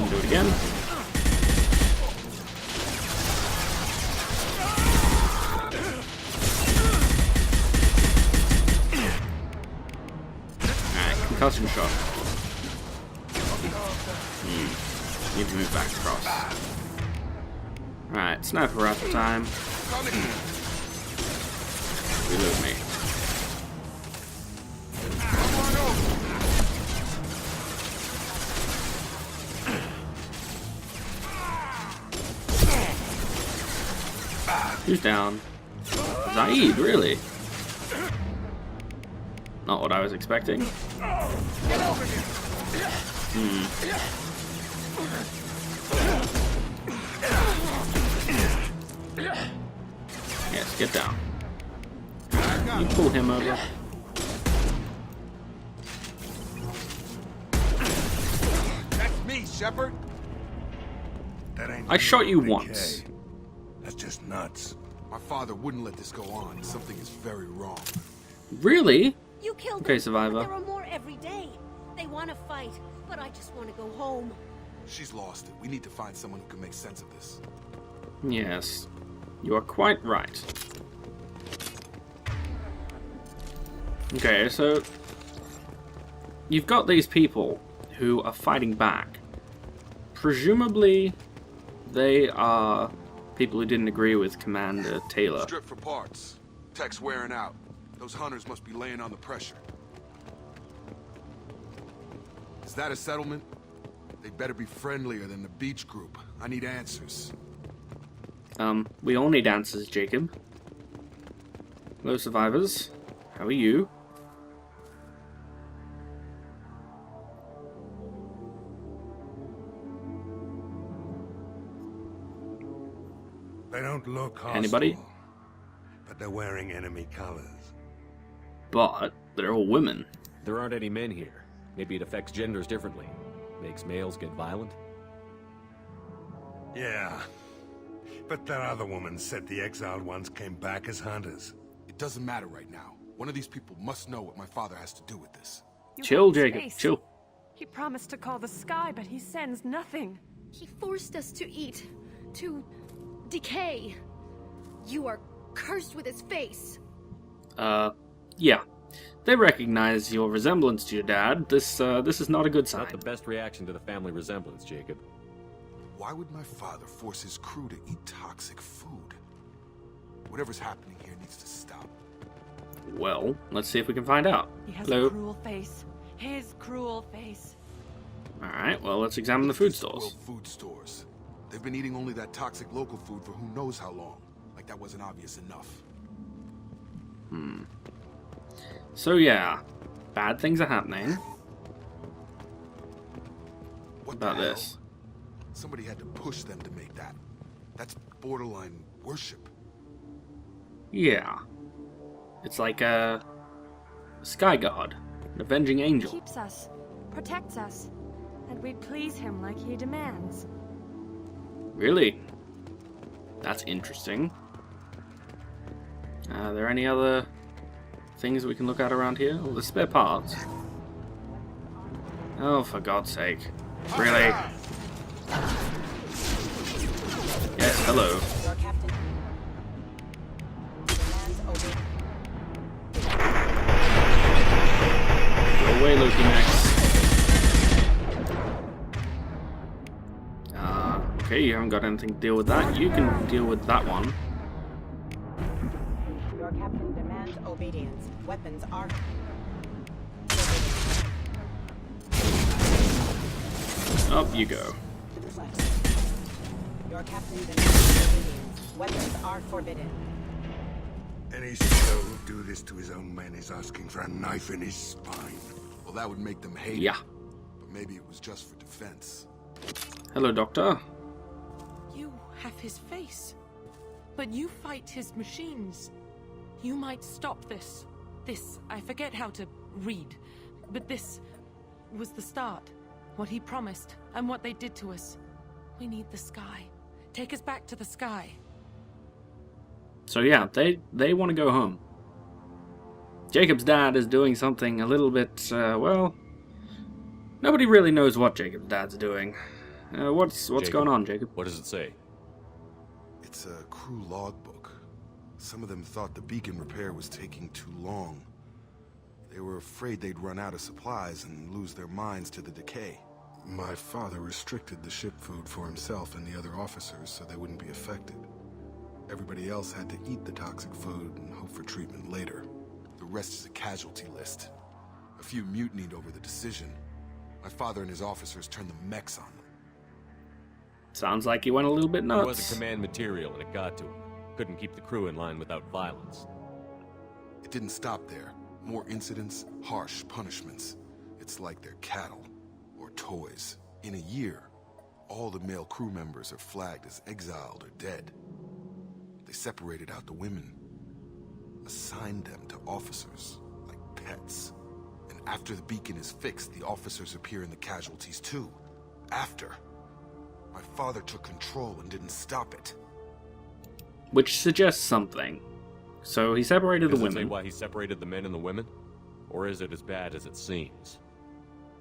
Do it again. Alright, concussion shot. Need to move back across. Alright, sniper rifle time. Reload me. Who's down? Zaid, really? Not what I was expecting. Yes, get down. You pull him over. That's me, Shepard. I shot you once. That's just nuts. My father wouldn't let this go on. Something is very wrong. Really? You killed Okay, them, Survivor. but there are more every day. They want to fight, but I just want to go home. She's lost it. We need to find someone who can make sense of this. Yes. You are quite right. Okay, so you've got these people who are fighting back. Presumably, they are people who didn't agree with Commander Taylor. Strip for parts. Tech's wearing out. Those hunters must be laying on the pressure. Is that a settlement? They better be friendlier than the beach group. I need answers. We all need answers, Jacob. Hello, survivors. How are you? They don't look hostile. Anybody? But they're wearing enemy colors. But they're all women. There aren't any men here. Maybe it affects genders differently. Makes males get violent. Yeah. But that other woman said the exiled ones came back as hunters. It doesn't matter right now. One of these people must know what my father has to do with this. Chill, Jacob. Chill. He promised to call the sky, but he sends nothing. He forced us to eat, to decay. You are cursed with his face. Yeah. They recognize your resemblance to your dad. This is not a good sign. Not the best reaction to the family resemblance, Jacob. Why would my father force his crew to eat toxic food? Whatever's happening here needs to stop. Well, let's see if we can find out. He has Hello. a cruel face. His cruel face. Alright, well, let's examine the food stores. World food stores. They've been eating only that toxic local food for who knows how long. Like that wasn't obvious enough. So yeah, bad things are happening. What About the hell? this? Somebody had to push them to make that. That's borderline worship. Yeah. It's like a sky god, an avenging angel. Keeps us, protects us, and we please him like he demands. Really? That's interesting. Are there any other things we can look at around here? Oh, the spare parts. Oh, for God's sake. Really? Yes, hello. Your captain. Demands over. Go away, Loki Max. Okay, you haven't got anything to deal with that. You can deal with that one. Your captain demands obedience. Weapons are... Up you go. Your captain demands obedience. Weapons are forbidden. Any soul who do this to his own men is asking for a knife in his spine. Well, that would make them hate Yeah. him. But maybe it was just for defense. Hello, Doctor. You have his face, but you fight his machines. You might stop this. This, I forget how to read, but this was the start. What he promised, and what they did to us. We need the sky. Take us back to the sky. So yeah, they want to go home. Jacob's dad is doing something a little bit, well... Nobody really knows what Jacob's dad's doing. What's Jacob, going on, Jacob? What does it say? It's a crew logbook. Some of them thought the beacon repair was taking too long. They were afraid they'd run out of supplies and lose their minds to the decay. My father restricted the ship food for himself and the other officers so they wouldn't be affected. Everybody else had to eat the toxic food and hope for treatment later. The rest is a casualty list. A few mutinied over the decision. My father and his officers turned the mechs on them. Sounds like he went a little bit nuts. It wasn't command material and it got to him. Couldn't keep the crew in line without violence. It didn't stop there. More incidents, harsh punishments. It's like they're cattle or toys. In a year, all the male crew members are flagged as exiled or dead. They separated out the women, assigned them to officers like pets. And after the beacon is fixed, the officers appear in the casualties too. After. My father took control and didn't stop it. Which suggests something. So he separated the Does it say women. why he separated the men and the women? Or is it as bad as it seems?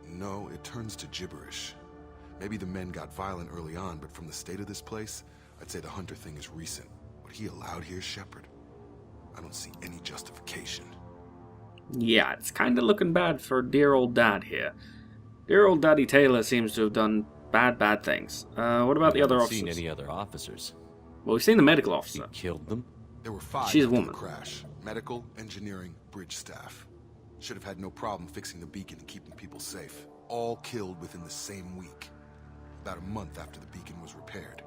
No, it turns to gibberish. Maybe the men got violent early on, but from the state of this place, I'd say the Hunter thing is recent. What he allowed here, Shepard, I don't see any justification. Yeah, it's kind of looking bad for dear old dad here. Dear old Daddy Taylor seems to have done bad things. What about the other Haven't officers? seen any other officers. Well, we've seen the medical He officer. killed them? There were 5 She's a after woman. the crash. Medical, engineering, bridge staff. Should have had no problem fixing the beacon and keeping people safe. All killed within the same week. About a month after the beacon was repaired.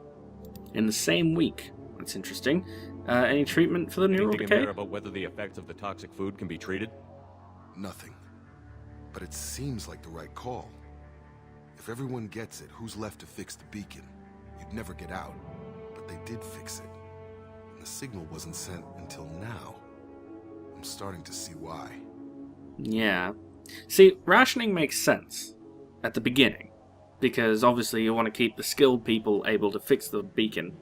In the same week. That's interesting. Any treatment for the neural Anything in decay? there about whether the effects of the toxic food can be treated? Nothing. But it seems like the right call. If everyone gets it, who's left to fix the beacon? You'd never get out. But they did fix it. And the signal wasn't sent until now. I'm starting to see why. Yeah. See, rationing makes sense at the beginning. Because obviously you want to keep the skilled people able to fix the beacon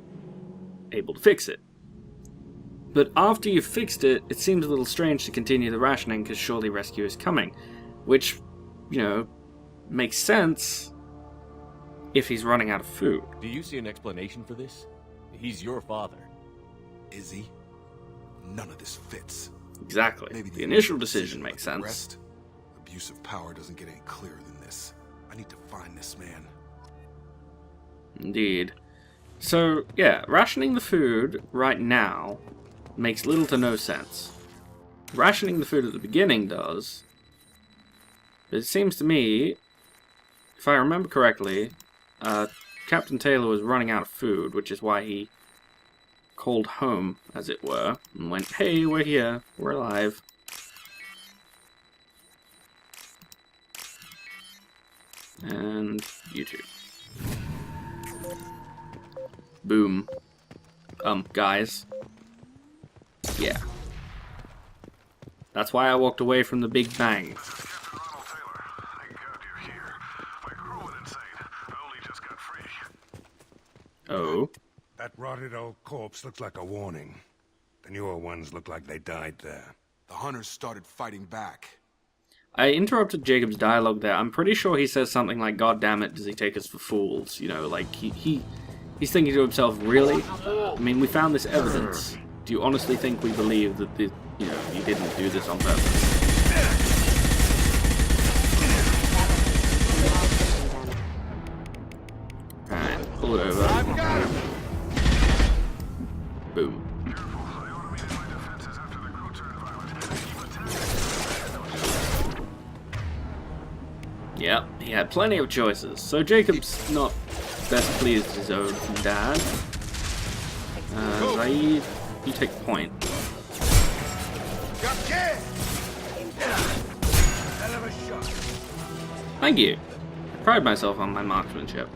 able to fix it. But after you've fixed it, it seems a little strange to continue the rationing because surely rescue is coming. Which, you know, makes sense if he's running out of food. Do you see an explanation for this? He's your father. Is he? None of this fits. Exactly. Maybe The initial decision, decision makes but the sense. rest, abuse of power doesn't get any clearer than this. I need to find this man. Indeed. So, yeah, rationing the food right now makes little to no sense. Rationing the food at the beginning does. But it seems to me, if I remember correctly, Captain Taylor was running out of food, which is why he called home, as it were, and went, hey, we're here, we're alive. And YouTube. Boom. Guys. Yeah. That's why I walked away from the Big Bang. Oh. That rotted old corpse looks like a warning. The newer ones look like they died there. The hunters started fighting back. I interrupted Jacob's dialogue there. I'm pretty sure he says something like, God damn it, does he take us for fools? You know, like, he's thinking to himself, really? I mean, we found this evidence. Do you honestly think we believe that, you know, you didn't do this on purpose? Alright, pull it over. I've got him! Boom. Yep, he had plenty of choices. So Jacob's not best pleased with his own dad. Zaid, you take point. Got kid! Hell of a shot. Thank you. I pride myself on my marksmanship.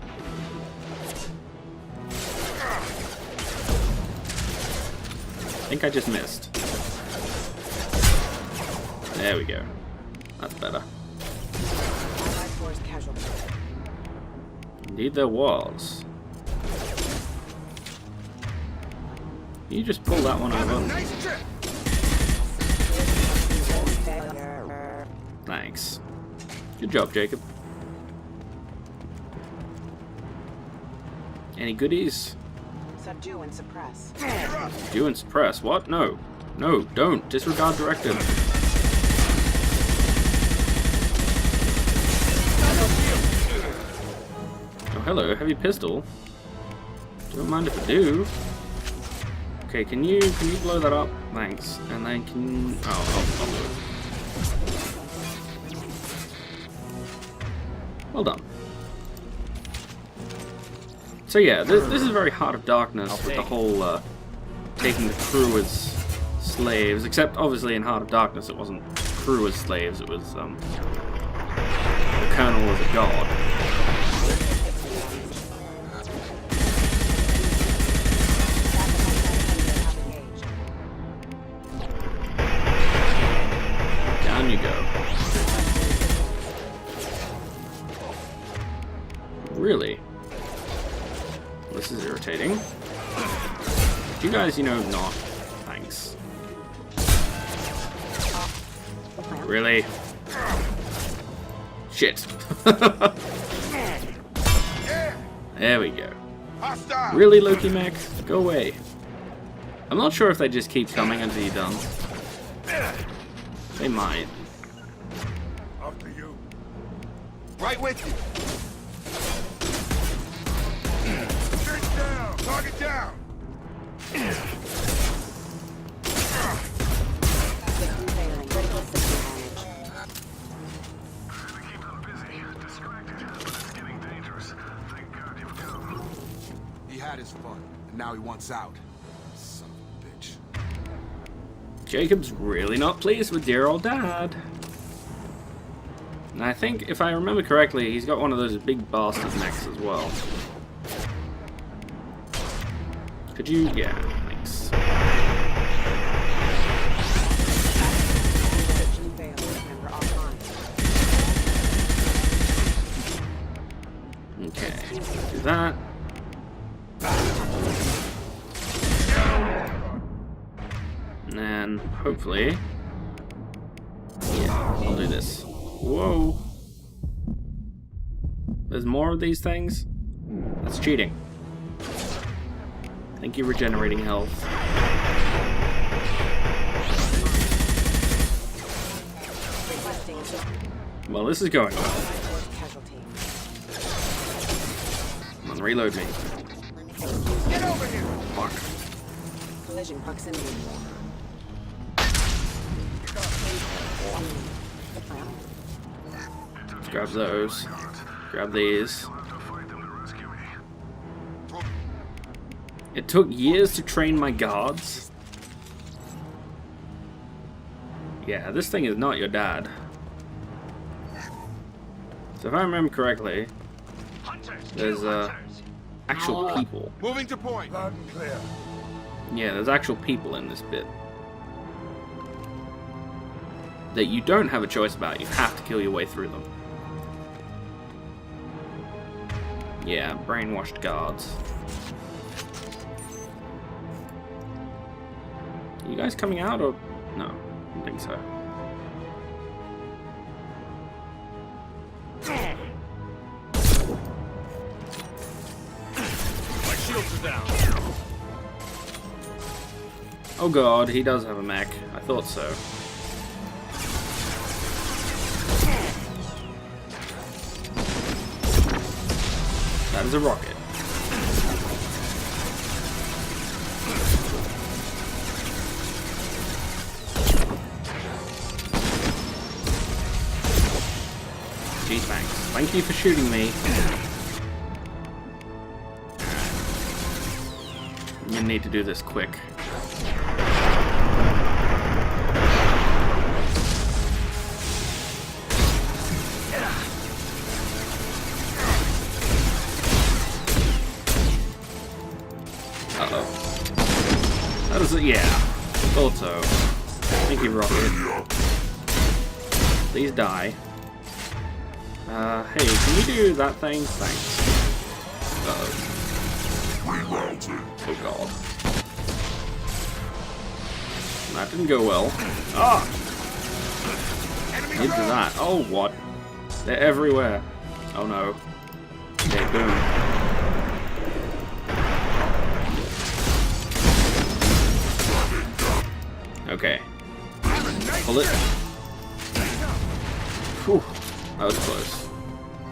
I think I just missed. There we go. That's better. Indeed there was. You just pull that one over. Nice trip! Thanks. Good job, Jacob. Any goodies? Subdue and suppress. Do and suppress. What? No. No, don't. Disregard directive. Oh, hello. Heavy pistol. Don't mind if I do. Okay, can you blow that up? Thanks. And then can... Oh, I'll do it. Well done. So yeah, this is very Heart of Darkness with the whole taking the crew as slaves. Except obviously in Heart of Darkness it wasn't crew as slaves, it was the Colonel as a god. Down you go. Really? This is irritating. You guys, not. Thanks. Really? Shit. There we go. Really, Loki mech? Go away. I'm not sure if they just keep coming until you're done. They might. After you. Right with you. Shoot down. Target down. System failing. Critical system damage. Keep them busy, distracted, but it's getting dangerous. Thank God you've come. He had his fun, and now he wants out. Son of a bitch. Jacob's really not pleased with dear old dad. And I think, if I remember correctly, he's got one of those big bastard mechs as well. Could you? Yeah, thanks. System failed. Member offline. Okay, do that. And then, hopefully... Yeah, I'll do this. Whoa! There's more of these things? That's cheating. Thank you, regenerating health. Requesting assistance. Well, this is going well. Casualty. Come on, reload me. Get over here. Fuck. Collision proximity. Grab those. Grab these. It took years to train my guards. Yeah, this thing is not your dad. So if I remember correctly, there's actual people. Moving to point. Loud and clear. Yeah, there's actual people in this bit that you don't have a choice about. You have to kill your way through them. Yeah, brainwashed guards. You guys coming out or no? I don't think so. My shields are down. Oh god, he does have a mech. I thought so. That is a rocket. Gee, thanks. Thank you for shooting me. You need to do this quick. Uh-oh. That is it, yeah. Thought so. Thank you, rocket. Please die. Hey, can you do that thing? Thanks. Uh-oh. Oh god. That didn't go well. Ah! You did that. Oh, what? They're everywhere. Oh no. Okay, boom. bullet. Whew, that was close.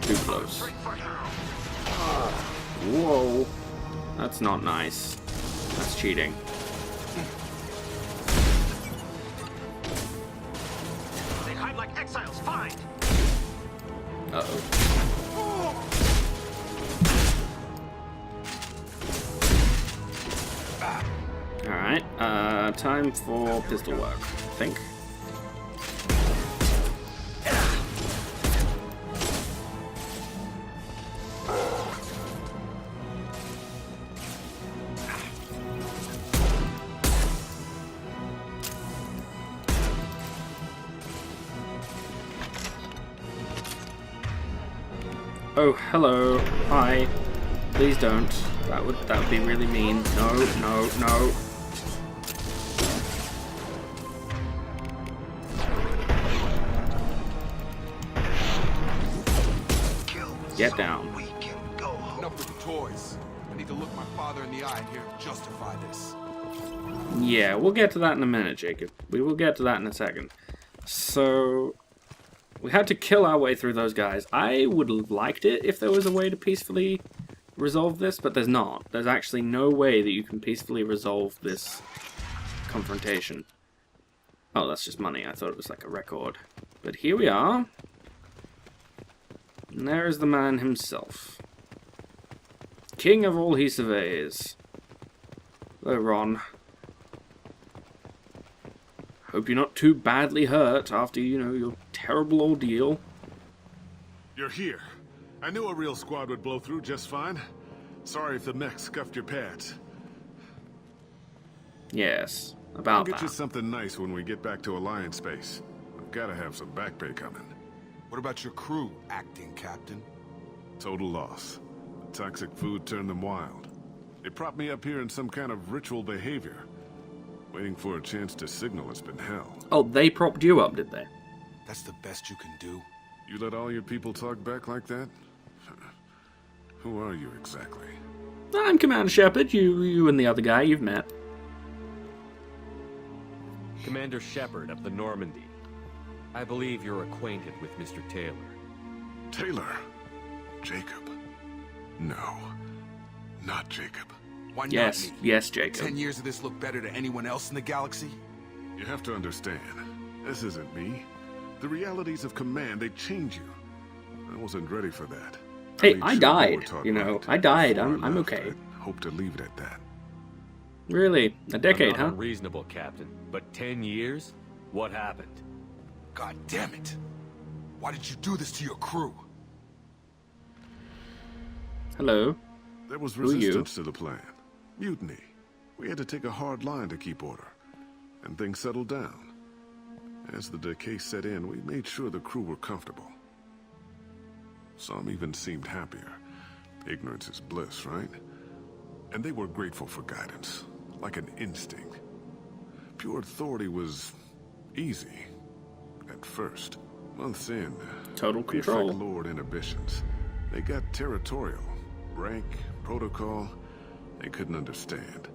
Too close. Whoa. That's not nice. That's cheating. They hide like exiles. Find. Uh-oh. Alright, time for pistol work, I think. Oh, hello. Hi. Please don't. That would be really mean. No, no, no. Get down. Enough with the toys. I need to look my father in the eye and hear him justify this. Yeah, we'll get to that in a minute, Jacob. We will get to that in a second. So, we had to kill our way through those guys. I would have liked it if there was a way to peacefully resolve this, but there's not. There's actually no way that you can peacefully resolve this confrontation. Oh, that's just money. I thought it was like a record. But here we are. And there is the man himself. King of all he surveys. Hello, Ron. Hope you're not too badly hurt after, you know, your terrible ordeal. You're here. I knew a real squad would blow through just fine. Sorry if the mechs scuffed your pads. Yes, I'll about get you that. something nice when we get back to Alliance base. I've gotta have some back pay coming. What about your crew, acting captain? Total loss. The toxic food turned them wild. They propped me up here in some kind of ritual behavior. Waiting for a chance to signal has been hell. Oh, they propped you up, did they? That's the best you can do. You let all your people talk back like that? Who are you exactly? I'm Commander Shepard. You and the other guy you've met. Commander Shepard of the Normandy. I believe you're acquainted with Mr. Taylor. Taylor? Jacob? No. Not Jacob. Why Yes, not me? yes, Jacob. 10 years of this look better to anyone else in the galaxy? You have to understand, this isn't me. The realities of command, they change you. I wasn't ready for that. Hey, made I sure we died, were taught you know. right. I died. Before I I'm left, okay. I hope to leave it at that. Really? A decade, I'm not huh? unreasonable, Captain. But 10 years? What happened? God damn it. Why did you do this to your crew? Hello. There was Who are you? resistance to the plan. Mutiny. We had to take a hard line to keep order. And things settled down. As the decay set in, we made sure the crew were comfortable. Some even seemed happier. Ignorance is bliss, right? And they were grateful for guidance, like an instinct. Pure authority was easy, at first. Months in, Total the control. effect lowered inhibitions. They got territorial. Rank, protocol, they couldn't understand.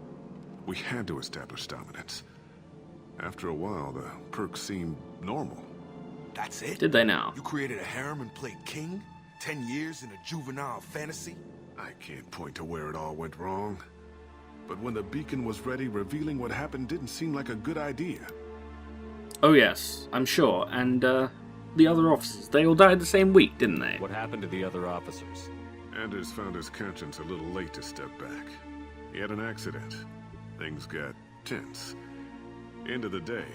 We had to establish dominance. After a while, the perks seemed normal. That's it? Did they now? You created a harem and played king? 10 years in a juvenile fantasy? I can't point to where it all went wrong. But when the beacon was ready, revealing what happened didn't seem like a good idea. Oh yes, I'm sure. And the other officers, they all died the same week, didn't they? What happened to the other officers? Anders found his conscience a little late to step back. He had an accident. Things got tense. End of the day,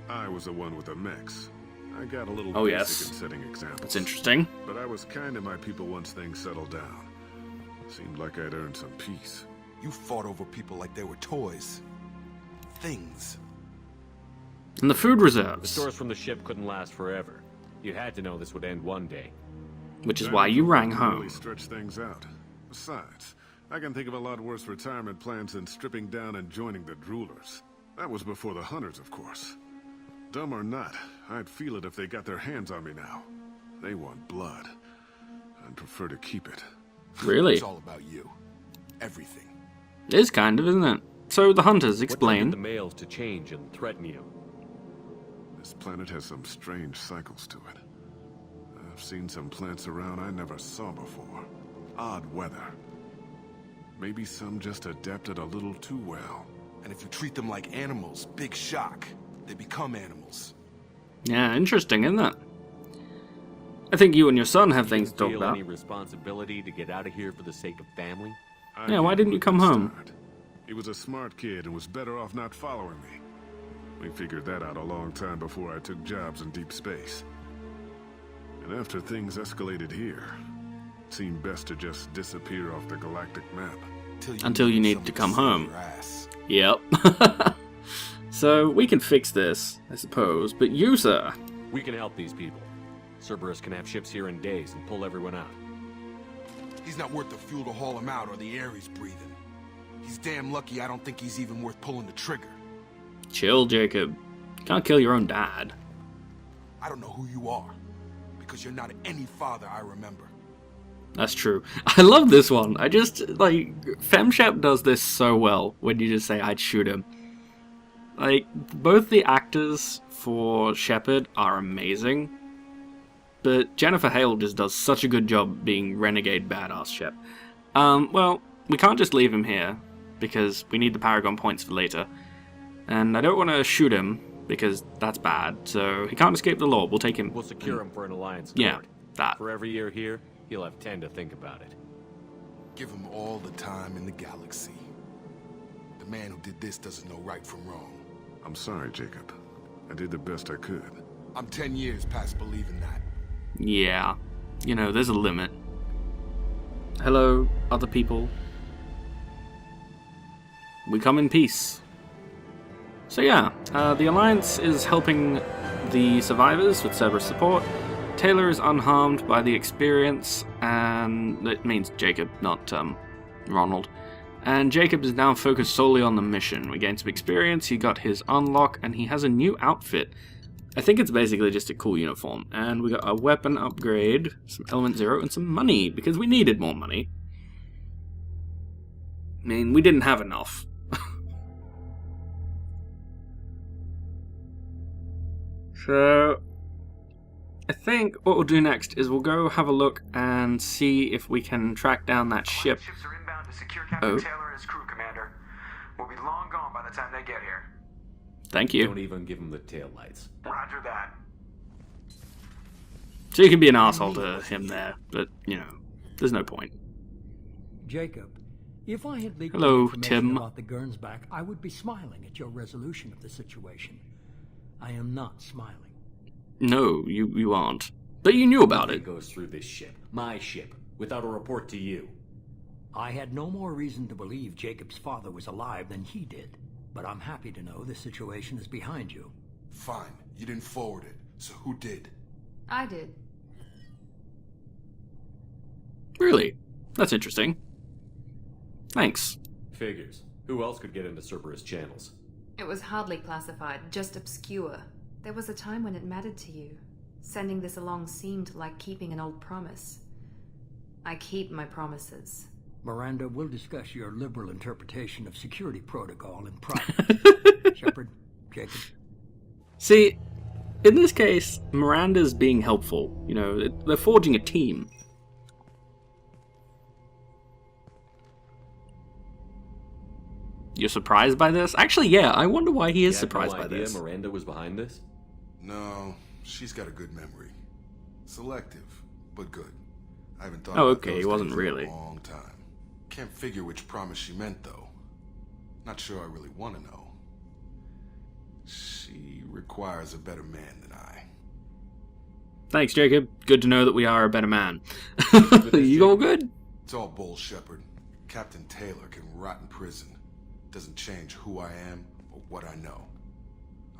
I was the one with the mechs. I got a little Oh, basic yes. in setting examples. That's interesting. But I was kind to my people once things settled down. Seemed like I'd earned some peace. You fought over people like they were toys. Things. And the food The reserves, stores from the ship couldn't last forever. You had to know this would end one day. which is why you rang home. Really stretch things out. Besides, I can think of a lot worse retirement plans than stripping down and joining the droolers. That was before the hunters, of course. Dumb or not, I'd feel it if they got their hands on me now. They want blood. I'd prefer to keep it. Really? It's all about you. Everything. It is kind of, isn't it? So the hunters, What explain. triggered the males to change and threaten you? This planet has some strange cycles to it. I've seen some plants around I never saw before. Odd weather. Maybe some just adapted a little too well. And if you treat them like animals, big shock. They become animals. Yeah, interesting, isn't it? I think you and your son have things to talk Feel about. any responsibility to get out of here for the sake of family? Yeah, why didn't you come home? He was a smart kid and was better off not following me. We figured that out a long time before I took jobs in deep space. And after things escalated here, it seemed best to just disappear off the galactic map. Until you need to come home. Your ass. Yep. So, we can fix this, I suppose, but you, sir... We can help these people. Cerberus can have ships here in days and pull everyone out. He's not worth the fuel to haul him out or the air he's breathing. He's damn lucky I don't think he's even worth pulling the trigger. Chill, Jacob. You can't kill your own dad. I don't know who you are, because you're not any father I remember. That's true. I love this one. I just, like, FemShep does this so well when you just say, I'd shoot him. Like, both the actors for Shepard are amazing, but Jennifer Hale just does such a good job being renegade badass Shep. Well, we can't just leave him here, because we need the Paragon points for later. And I don't want to shoot him, because that's bad, so he can't escape the law. We'll take him... We'll secure him for an alliance Yeah, guard. that. For every year here, he'll have 10 to think about it. Give him all the time in the galaxy. The man who did this doesn't know right from wrong. I'm sorry, Jacob. I did the best I could. I'm 10 years past believing that. Yeah. You know, there's a limit. Hello, other people. We come in peace. So yeah, the Alliance is helping the survivors with Cerberus support. Taylor is unharmed by the experience, and it means Jacob, not Ronald. And Jacob is now focused solely on the mission. We gained some experience, he got his unlock, and he has a new outfit. I think it's basically just a cool uniform. And we got a weapon upgrade, some Element Zero, and some money, because we needed more money. I mean, we didn't have enough. So, I think what we'll do next is we'll go have a look and see if we can track down that ship. Ships are inbound to secure Captain Taylor and his crew, Commander. We'll be long gone by the time they get here. Thank you. Don't even give him the taillights. Roger that. So you can be an asshole to him there, but, you know, there's no point. Jacob, if I had leaked Hello, information Tim. about the Gernsback, I would be smiling at your resolution of the situation. I am not smiling. No, you aren't. But you knew about Nothing it. goes through this ship, my ship, without a report to you. I had no more reason to believe Jacob's father was alive than he did. But I'm happy to know the situation is behind you. Fine, you didn't forward it, so who did? I did. Really? That's interesting. Thanks. Figures. Who else could get into Cerberus channels? It was hardly classified, just obscure. There was a time when it mattered to you. Sending this along seemed like keeping an old promise. I keep my promises. Miranda, we'll discuss your liberal interpretation of security protocol in private. Shepard, Jacob. See, in this case, Miranda's being helpful. You know, they're forging a team. You're surprised by this? Actually, yeah, I wonder why he is surprised by this. Miranda was behind this? No, she's got a good memory. Selective, but good. I haven't thought Oh, about okay, those he wasn't things in really. a long time. Can't figure which promise she meant, though. Not sure I really want to know. She requires a better man than I. Thanks, Jacob. Good to know that we are a better man. You all good? It's all bull, Shepard. Captain Taylor can rot in prison. Doesn't change who I am or what I know.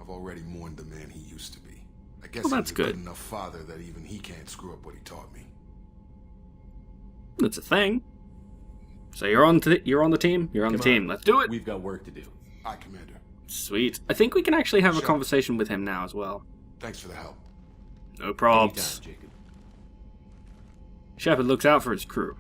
I've already mourned the man he used to be. I guess Well, he that's was a good. good enough father that even he can't screw up what he taught me. That's a thing. So you're on the team? You're on the team. Let's do it. We've got work to do. Aye, Commander. Sweet. I think we can actually have a Sure. conversation with him now as well. Thanks for the help. No probs. Anytime, Jacob. Shepard looks out for his crew.